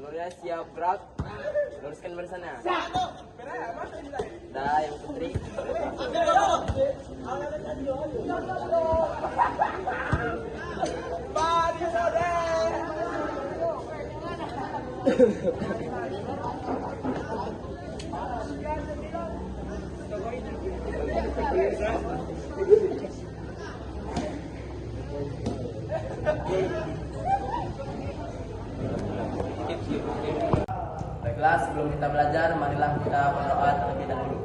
Seluruhnya siap gerak. Luruskan dari sana. Dah, yang putri. Baiklah, sebelum kita belajar, marilah kita berdoa terlebih dahulu.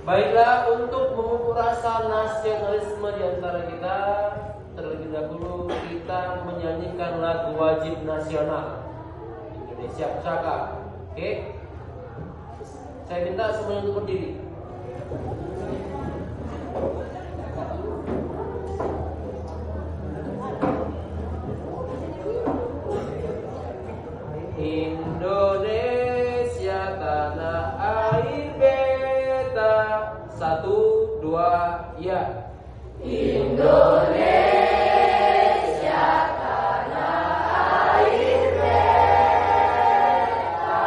Baiklah, untuk memupuk rasa nasionalisme di antara kita, terlebih dahulu kita menyanyikan lagu wajib nasional Indonesia Pusaka. Oke? Saya minta semuanya untuk berdiri. Indonesia tanah air beta. 1, 2, ya. Indonesia tanah air beta,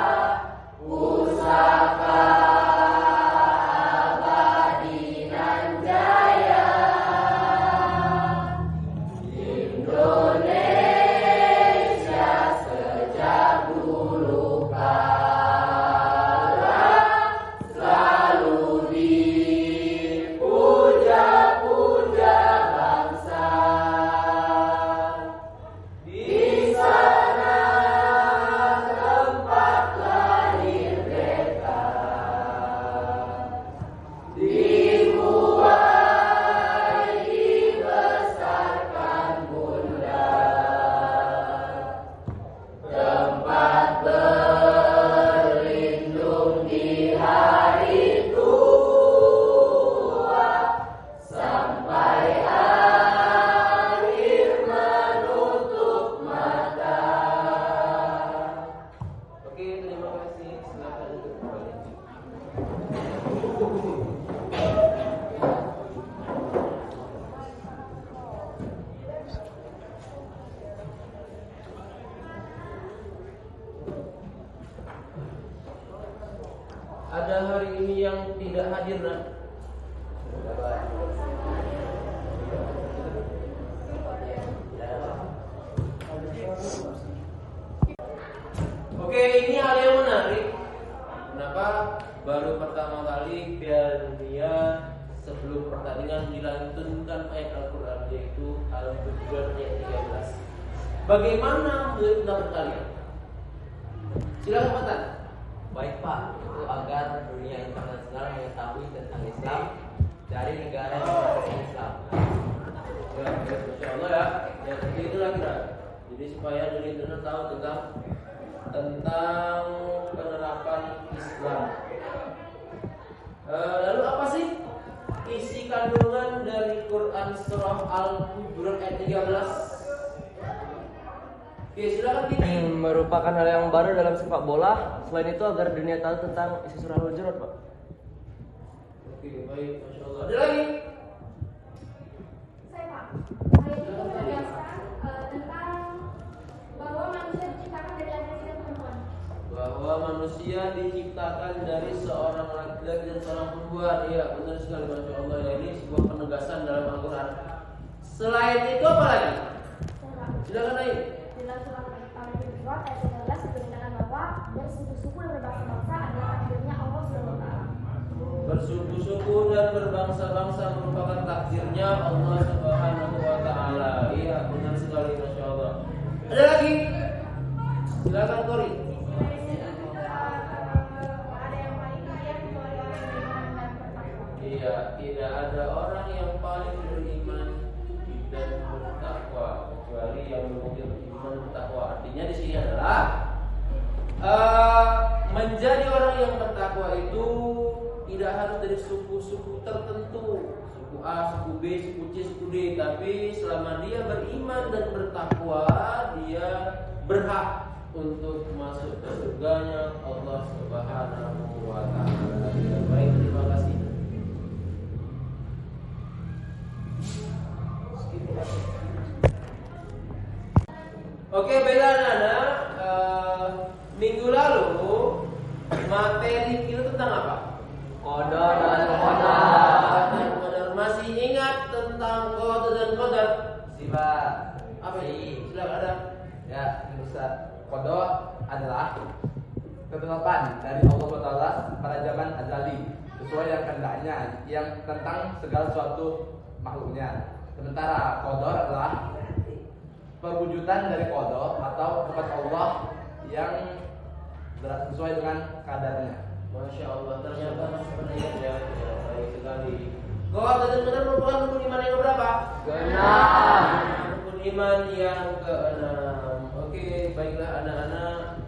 pusaka abadi nan jaya. Indonesia sejak dulu kala selalu dipuja-puja bangsa. Di sana tempat lahir beta, dibuai dibesarkan bunda, tempat berlindung di hari tua, sampai akhir menutup mata. Oke, terima kasih. Silakan duduk kembali. Ada hari ini yang tidak hadir, nak? Oke, ini hal yang menarik. Kenapa? Baru pertama kali Piala Dunia sebelum pertandingan dilantunkan ayat Al-Quran, yaitu Al-Furqan ayat 13. Bagaimana menurut pendapat kalian? Silakan Pak Tan. Baik Pak, itu agar dunia internasional mengetahui tentang Islam dari negara yang beragama Islam. Ya, Insya Allah ya. Ya, seperti itulah kira. Jadi supaya dunia internasional tahu tentang penerapan Islam. Lalu apa sih isi kandungan dari Quran surah Al-Hujurat ayat 13? Oke, silakan Kiki. Merupakan hal yang baru dalam sepak bola. Selain itu agar dunia tahu tentang isi surah Al-Hujurat, Pak. Oke, baik, Masya Allah. Ada lagi? Saya Pak, saya itu menegaskan tentang bahwa manusia diciptakan dari laki-laki dan perempuan. Bahwa manusia diciptakan dari seorang laki-laki dan seorang perempuan. Iya, benar sekali, Masya Allah. Ya, ini sebuah penegasan dalam Al-Quran. Selain itu apa lagi? Silakan naik. Dalam surat Al-Imran ayat 19 diberitakan bahwa bersuku-suku dan berbangsa-bangsa adalah takdirnya Allah Subhanahu wa taala. Bersuku-suku dan berbangsa-bangsa merupakan takdirnya Allah Subhanahu wa taala. Iya, benar sekali, Masya Allah. Ada lagi? Silakan Kori. Iya, tidak ada orang yang paling beriman dan bertakwa kecuali yang beriman bertakwa. Artinya di sini adalah menjadi orang yang bertakwa itu tidak harus dari suku-suku tertentu, suku A, suku B, suku C, suku D, tapi selama dia beriman dan bertakwa, dia berhak untuk masuk ke surganya Allah Subhanahu wa taala. Baik, terima kasih. Oke, baiklah anak-anak, minggu lalu materi kita tentang apa? Qadar dan qadar. Masih ingat tentang qadar dan qadar? Sifat. Apa ini? Silakan ada. Ya, Ustaz. Qadar adalah ketetapan dari Allah SWT pada zaman azali sesuai yang kehendaknya yang tentang segala sesuatu makhluknya. Sementara qadar adalah perwujudan dari qadar atau sifat Allah yang sesuai dengan kadarnya. Masya Allah, ternyata sebenarnya ya, baik sekali. Qadar dan qadar merupakan rukun iman yang berapa? Keenam. Rukun iman yang keenam. Oke, baiklah anak-anak.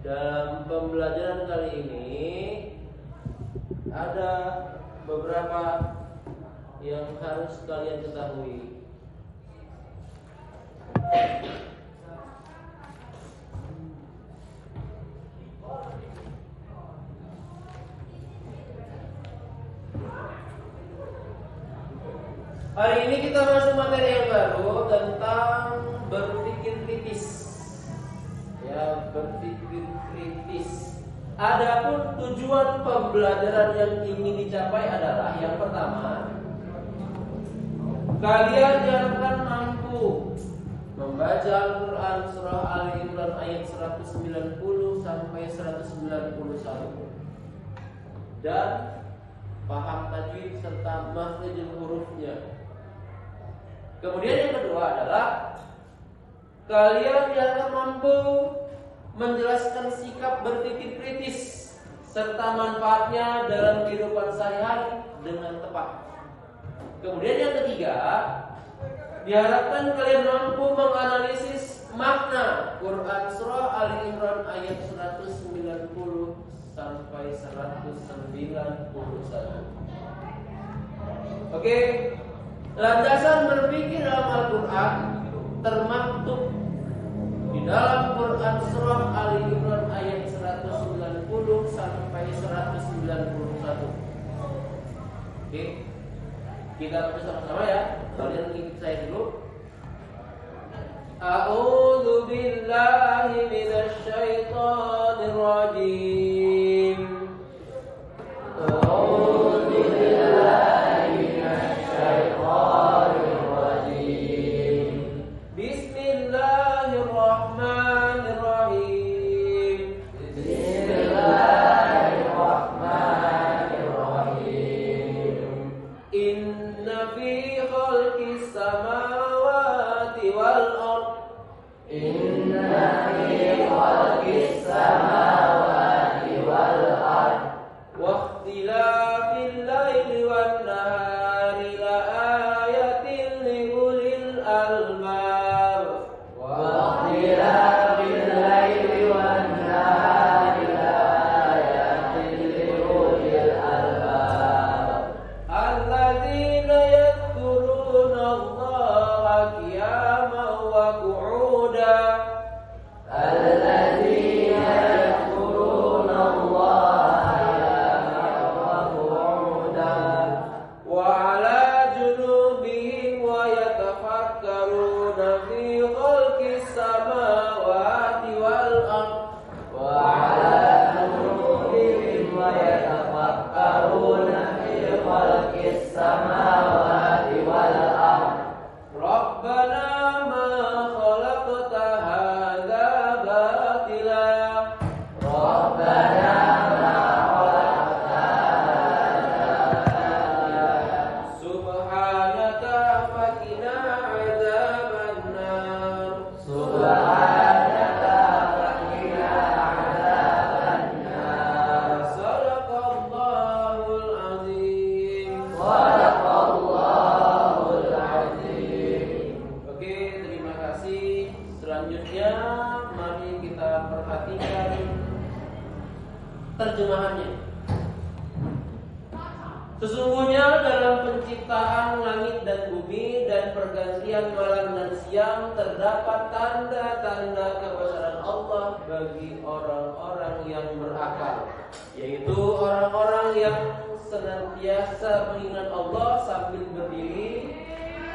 Dalam pembelajaran kali ini ada beberapa yang harus kalian ketahui. Hari ini kita masuk materi yang baru tentang berpikir kritis. Ya, berpikir kritis. Adapun tujuan pembelajaran yang ingin dicapai adalah yang pertama, kalian diharapkan mampu membaca Al-Quran surah Al-Imran ayat 190 sampai 191 dan paham tajwid serta makhrijul hurufnya. Kemudian yang kedua adalah kalian diharapkan mampu menjelaskan sikap berpikir kritis serta manfaatnya dalam kehidupan sehari-hari dengan tepat. Kemudian yang ketiga, diharapkan kalian mampu menganalisis makna Quran surah Ali Imran ayat 190 sampai 191. Oke, landasan berpikir dalam Al-Quran termaktub di dalam Quran surah Ali Imran ayat 190 sampai 191. Oke, kita baca sama-sama ya. Kalian ikut saya dulu. A'udzu billahi minasy syaithanir rajim. A'udzu billahi minasy syaithanir rajim. Bismillahirrahmanirrahim. Bismillahirrahmanirrahim. Inna fi khalqis samawati wal ardh. Inna fi khalqis samawati wal ardh wa ikhtilafil laili wan nahari la ayatin li ulil albab. Wa ikhtilafil laili wan nahari la ayatin li ulil albab. Alladzina yadhkuruna Allaha qiyaman wa qu'udan. Alladzina yadhkuruna Allaha qiyaman wa qu'udan wa 'ala junubihim wa yatafakkaruna fi khalqis samawati wal ardh. Wa 'ala junubihim wa yatafakkaruna fi khalqis samawati wal ardh. Rabbana ma khalaqta hadza batila. Rabbana ma khalaqta Subhanaka faqina adzabannar. Subhanaka faqina adzabannar. Sadaqallahul azim. Sadaqallahul azim. Oke, terima kasih. Selanjutnya mari kita perhatikan terjemahannya. Sesungguhnya dalam penciptaan langit dan bumi dan pergantian malam dan siang terdapat tanda-tanda kebesaran Allah bagi orang-orang yang berakal, yaitu orang-orang yang senantiasa mengingat Allah sambil berdiri,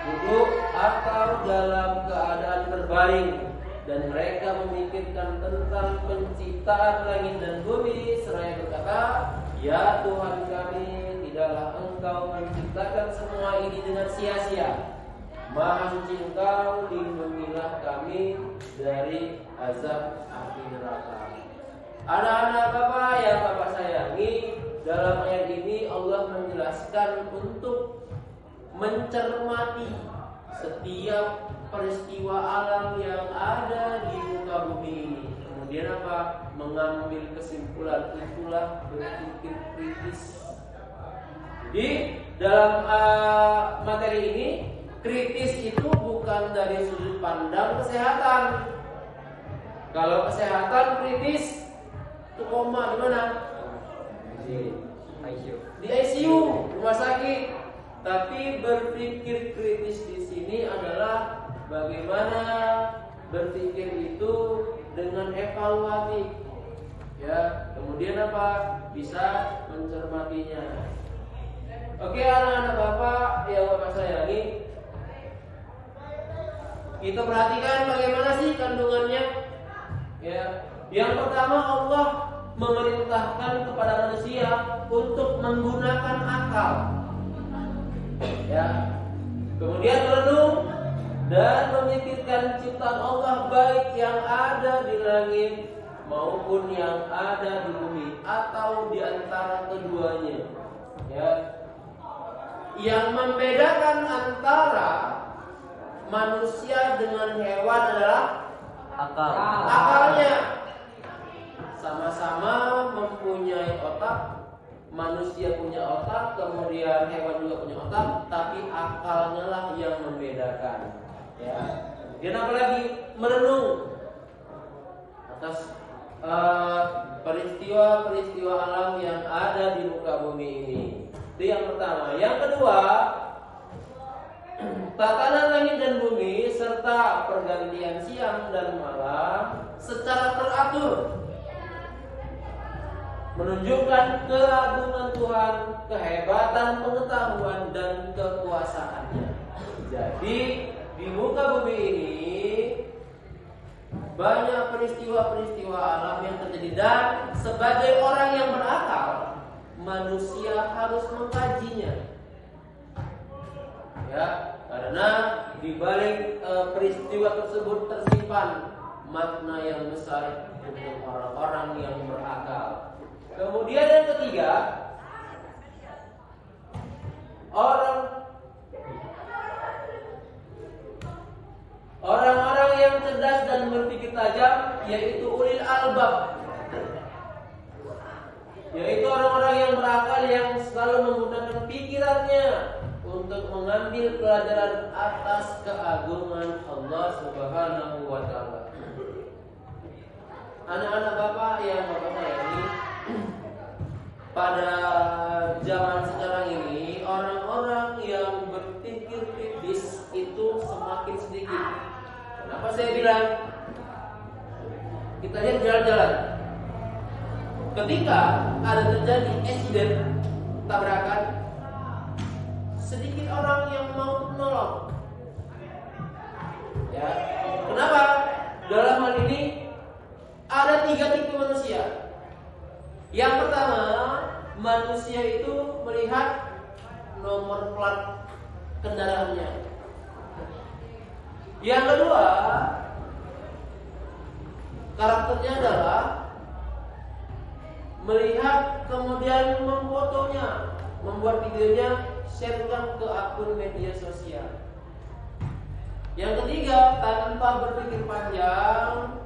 duduk atau dalam keadaan berbaring, dan mereka memikirkan tentang penciptaan langit dan bumi seraya berkata, ya Tuhan kami, tidaklah Engkau menciptakan semua ini dengan sia-sia. Maha suci Engkau, lindungilah kami dari azab api neraka. Anak-anak Bapak yang Bapak sayangi, dalam ayat ini Allah menjelaskan untuk mencermati setiap peristiwa alam yang ada di muka bumi ini. Kemudian apa? Mengambil kesimpulan, itulah berpikir kritis. Jadi dalam materi ini, kritis itu bukan dari sudut pandang kesehatan. Kalau kesehatan kritis, itu koma di mana? Di ICU, rumah sakit. Tapi berpikir kritis di sini adalah bagaimana berpikir itu dengan evaluatif. Ya, kemudian apa? Bisa mencermatinya. Oke, anak-anak Bapak yang Bapak sayangi, kita perhatikan bagaimana sih kandungannya. Ya, yang pertama Allah memerintahkan kepada manusia untuk menggunakan akal. Ya, kemudian merenung dan memikirkan ciptaan Allah baik yang ada di langit maupun yang ada di bumi atau di antara keduanya. Ya, yang membedakan antara manusia dengan hewan adalah akalnya. Sama-sama mempunyai otak. Manusia punya otak, kemudian hewan juga punya otak, tapi akalnya lah yang membedakan. Ya. Dan apalagi merenung atas peristiwa-peristiwa alam yang ada di muka bumi ini. Itu yang pertama. Yang kedua, tatanan langit dan bumi serta pergantian siang dan malam secara teratur menunjukkan keagungan Tuhan, kehebatan pengetahuan dan kekuasaannya. Jadi di muka bumi ini banyak peristiwa-peristiwa alam yang terjadi, dan sebagai orang yang berakal, manusia harus mengkajinya. Ya, karena di balik peristiwa tersebut tersimpan makna yang besar untuk orang-orang yang berakal. Kemudian yang ketiga, orang-orang yang cerdas dan berpikir tajam, yaitu ulil albab, yaitu orang-orang yang berakal yang selalu menggunakan pikirannya untuk mengambil pelajaran atas keagungan Allah Subhanahu wa Ta'ala. Anak-anak Bapak yang Bapak sayangi, pada zaman sekarang ini orang-orang yang berpikir kritis itu semakin sedikit. Kenapa saya bilang? Kita lihat jalan-jalan. Ketika ada terjadi insiden tabrakan, sedikit orang yang mau menolong. Ya, kenapa? Dalam hal ini ada 3 tipe manusia. Yang pertama, manusia itu melihat nomor plat kendaraannya. Yang kedua, karakternya adalah melihat kemudian memfotonya, membuat videonya, sharekan ke akun media sosial. Yang ketiga, tanpa berpikir panjang,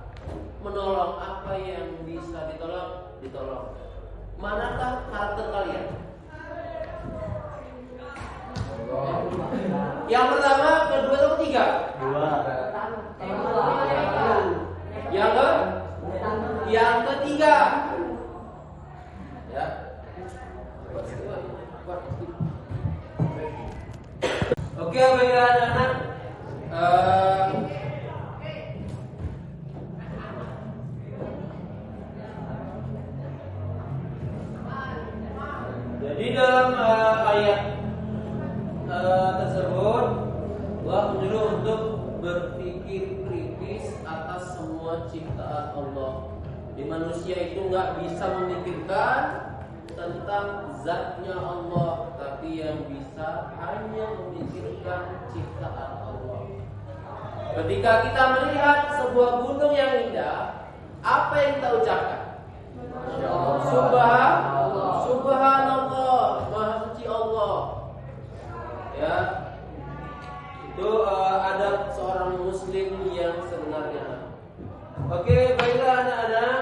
menolong apa yang bisa ditolong. Manakah karakter kalian? Yang pertama, kedua atau ketiga? Yang ketiga. Ya. Oke, baiklah anak-anak. Jadi dalam ayat tersebut Allah menyuruh untuk berpikir kritis atas semua ciptaan Allah. Di manusia itu nggak bisa memikirkan tentang zatnya Allah, tapi yang bisa hanya memikirkan ciptaan Allah. Ketika kita melihat sebuah gunung yang indah, apa yang kita ucapkan? Subhanallah, Maha Suci Allah. Ya, itu adab seorang Muslim yang sebenarnya. Oke, baiklah anak-anak.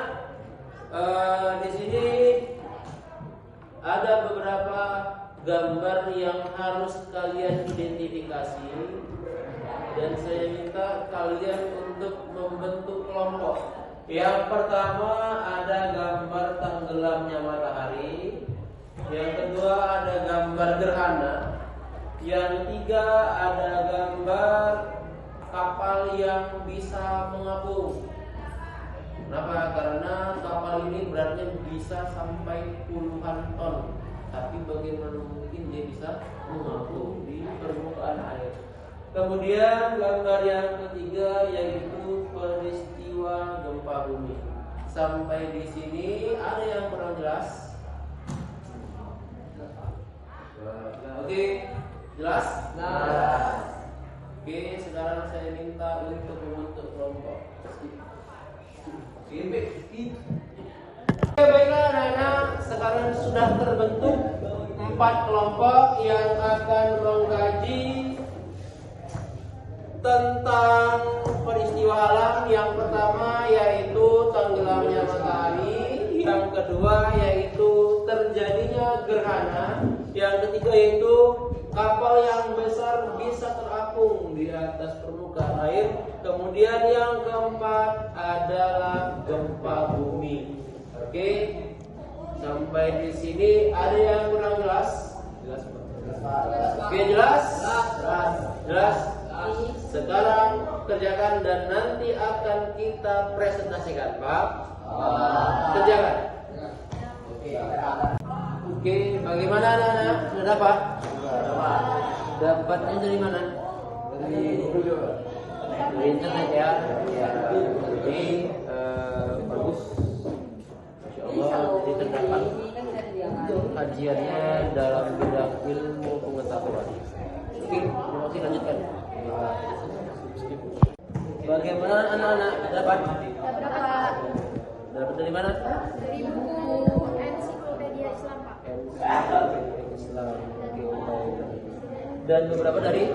Di sini ada beberapa gambar yang harus kalian identifikasi, dan saya minta kalian untuk membentuk kelompok. Yang pertama ada gambar tenggelamnya matahari, yang kedua ada gambar gerhana, yang ketiga ada gambar kapal yang bisa mengapung. Kenapa? Karena kapal ini beratnya bisa sampai puluhan ton, tapi bagaimana mungkin dia bisa mengapung di permukaan air. Kemudian gambar yang ketiga yaitu peristiwa gempa bumi. Sampai di sini ada yang kurang jelas? Oke, jelas? Oke, sekarang saya minta untuk membentuk kelompok. Oke, baiklah anak-anak, sekarang sudah terbentuk 4 kelompok yang akan mengkaji tentang peristiwa alam. Yang pertama yaitu tenggelamnya matahari, yang kedua yaitu terjadinya gerhana, yang ketiga yaitu kapal yang besar bisa terapung di atas permukaan air, kemudian yang keempat adalah gempa bumi. Oke, sampai di sini ada yang kurang jelas? Oke, jelas? Jelas. Sekarang kerjakan dan nanti akan kita presentasikan, Pak. Kerjakan. Oke, bagaimana anak-anak? Sudah dapat? Dapatnya dari mana? Dari internet ya. Jadi bagus. Insya Allah jadi terdapat kajiannya dalam bidang ilmu pengetahuan. Oke, terima kasih, lanjutkan. Bagaimana anak-anak? Dapat? Dapat dari mana? Dari buku Ensiklopedia Islam, Pak. Ensiklopedia Islam. Dan beberapa dari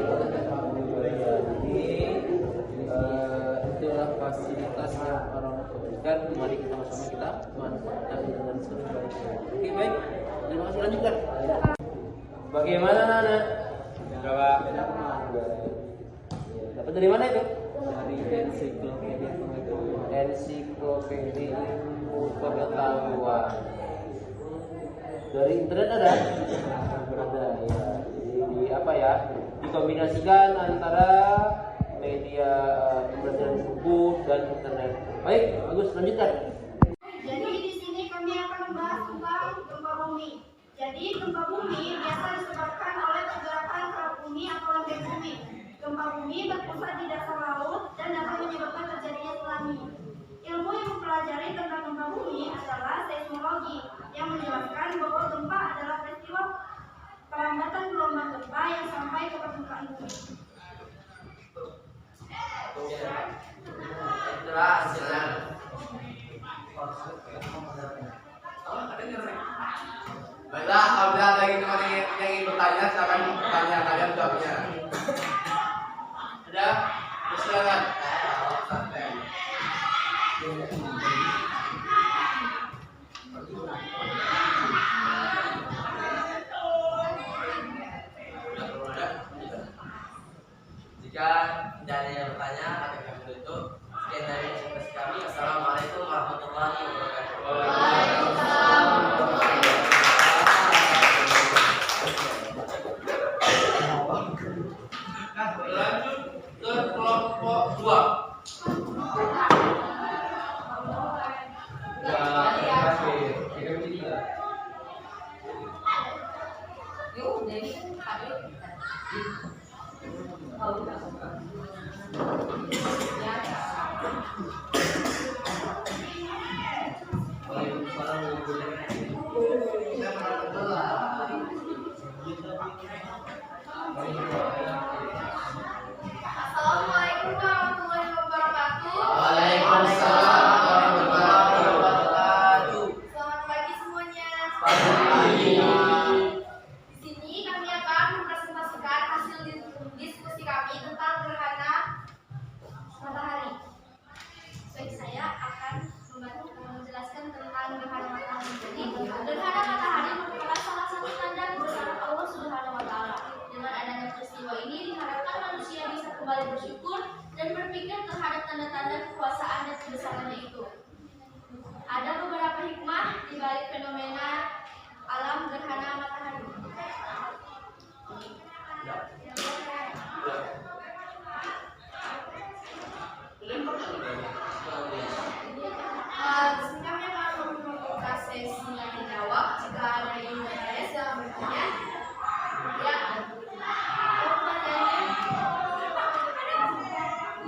itulah fasilitas yang orang berikan. Mari kita bersama kita manfaatkan dengan sebaik-baiknya. Oke, baik. Terima kasih, lanjutkan. Bagaimana anak-anak? Dapat dari mana itu? Dari ensiklopedia ilmu pengetahuan. Dari internet ada? Ada ya. Jadi apa ya? Dikombinasikan antara media pembelajaran buku dan internet. Baik, bagus, lanjutkan. Jadi di sini kami akan membahas tentang gempa bumi. Jadi gempa bumi biasa disebabkan oleh pergerakan kerak bumi atau lempeng bumi. Gempa bumi berpusat di dasar laut dan dapat menyebabkan terjadinya tsunami. Ilmu yang mempelajari tentang gempa bumi adalah seismologi, yang menjelaskan bahwa gempa adalah peristiwa perlambatan gelombang gempa yang sampai ke permukaan bumi. Itulah hasilnya. Baiklah, apabila ada teman yang ingin bertanya, silakan bertanya, kalian jawabnya. Ada? Silakan. Jika tidak ada yang bertanya, maka kami tutup. Sekian dari presentasi kami. Assalamualaikum warahmatullahi wabarakatuh. Lanjut ke kelompok 2. Assalamualaikum warahmatullahi wabarakatuh. Waalaikumsalam warahmatullahi wabarakatuh. Selamat pagi semuanya. Pagi. Di sini kami akan mempresentasikan hasil diskusi kami tentang gerhana matahari. Baik, saya akan membantu menjelaskan tentang gerhana matahari. Jadi, gerhana matahari merupakan salah satu tanda kebesaran Allah Subhanahu wa Ta'ala. Dengan adanya peristiwa ini diharapkan manusia bisa kembali bersyukur dan berpikir terhadap tanda-tanda kekuasaan dan kebesarannya itu. Ada beberapa hikmah di balik fenomena alam gerhana matahari. Di sini kami akan membuka sesi tanya jawab. Jika ada yang bertanya, silakan bertanya.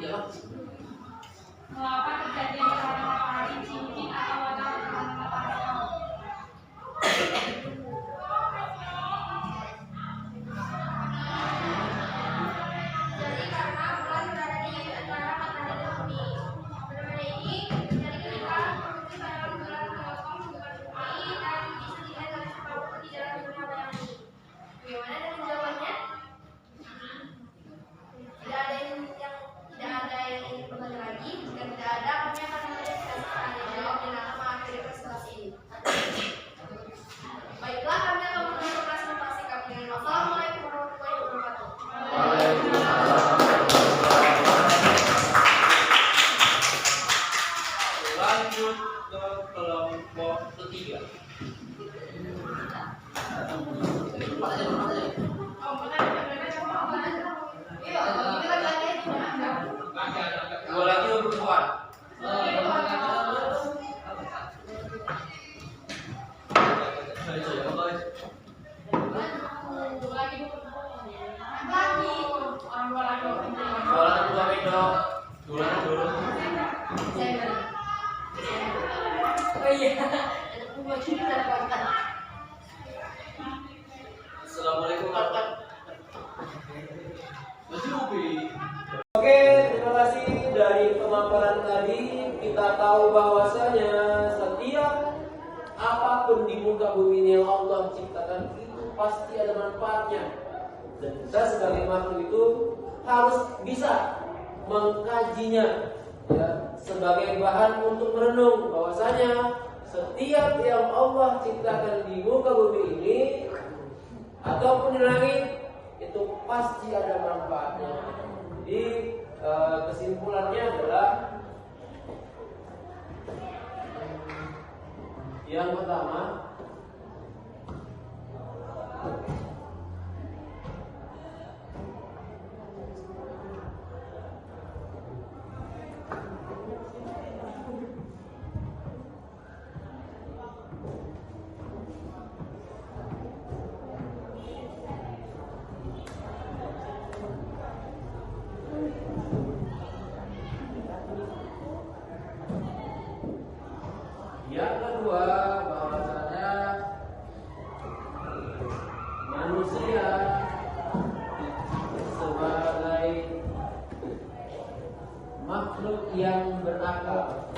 Ya, mengapa terjadinya gerhana matahari cincin atau warna gerhana matahari? Jadi karena bulan berada di antara matahari dan bumi. Fenomena ini terjadi ketika produksi cairan bulan mengosong hubungan bumi dan bisa dilihat dari apapun di dalam gerhana yang ini. Bagaimana dengan jawabannya? Tidak ada yang ingin bertanya lagi. Jika tidak ada, kami akan melanjutkan tanya jawab dan akan mengakhiri presentasi ini. Baiklah, kami akan menutup presentasi kami dengan Wassalamualaikum warahmatullahi wabarakatuh. Lanjut ke kelompok 3. Dua lagi untuk perempuan. Jualan dua Indo. Oh iya, kita kontak. Assalamualaikum warahmatullahi Oke, terima kasih dari pemaparan tadi. Kita tahu bahwasanya setiap apapun di muka bumi ini yang Allah ciptakan itu pasti ada manfaatnya. Dan kita sebagai makhluk itu harus bisa mengkajinya, ya, sebagai bahan untuk merenung bahwasanya setiap yang Allah ciptakan di muka bumi ini ataupun di langit itu pasti ada manfaatnya. Jadi kesimpulannya adalah yang pertama, yang kedua bahwasanya makhluk yang berakal.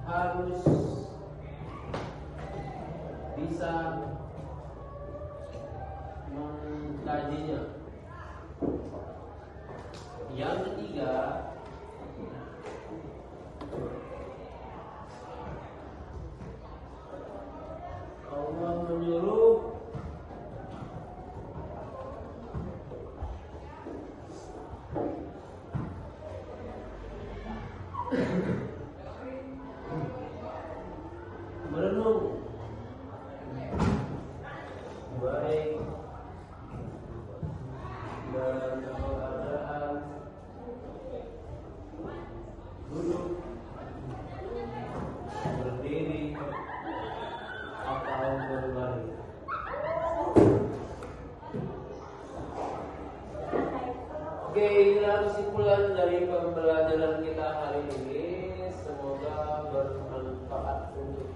Harus bisa mengkajinya. Yang ketiga, Allah menyuruh merenung baik dalam keadaan duduk, berdiri, atau berbaring. Oke, inilah kesimpulan dari pembelajaran kita hari ini. Semoga bermanfaat untuk